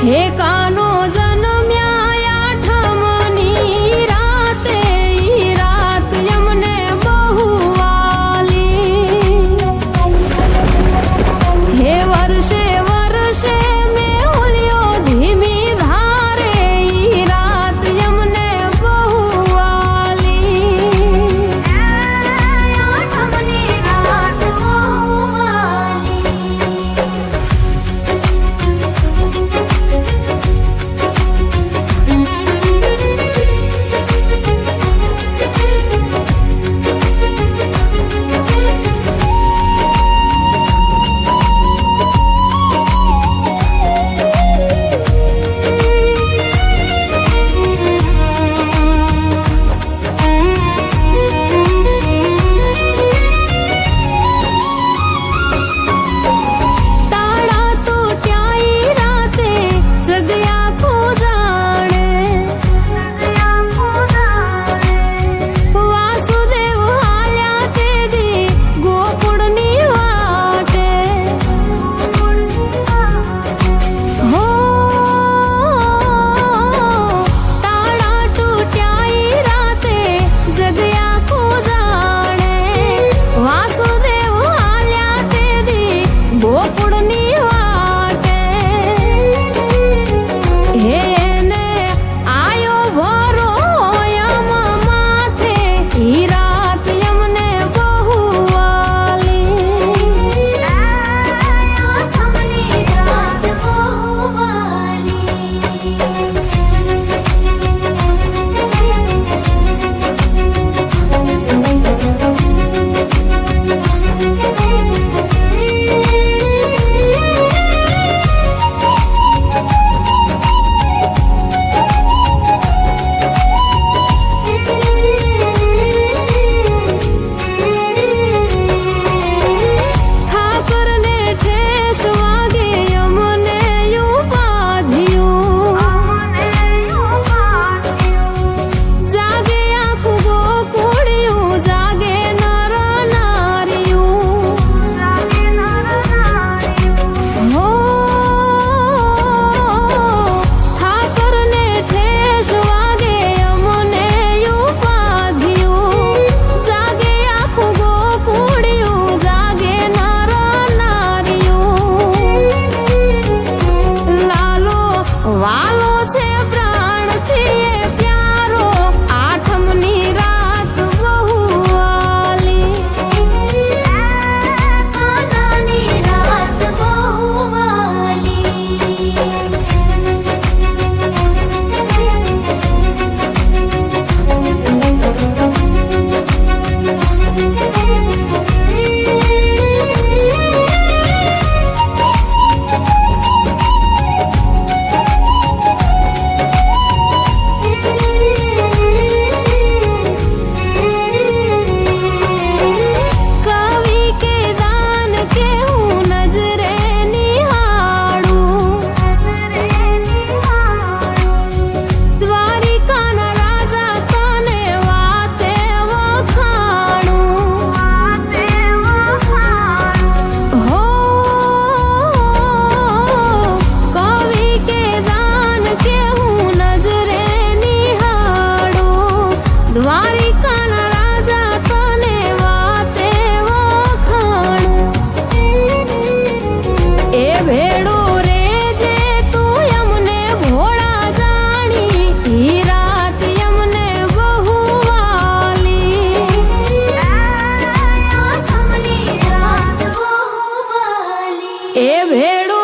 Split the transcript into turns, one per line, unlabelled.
हे कानो जन्म्या आठमनी राते ई रात यमने बहु वाली हे वर्षे वर्षे में हुलियो धीमी धारे ई रात यमने बहु वाली आठमनी रात बहु वाली વાલો છે પ્રાણથી એ પ્યારો આઠમની રાત બહુ વાલી આઠમની રાત બહુ વાલી દ્વારિકાના રાજા તને વાતે વખાણું એ ભેડો રે જે તું યમને ભોળા જાણી ઈ રાત યમને બહુ વાલી આઠમની રાત બહુ વાલી એ ભેડો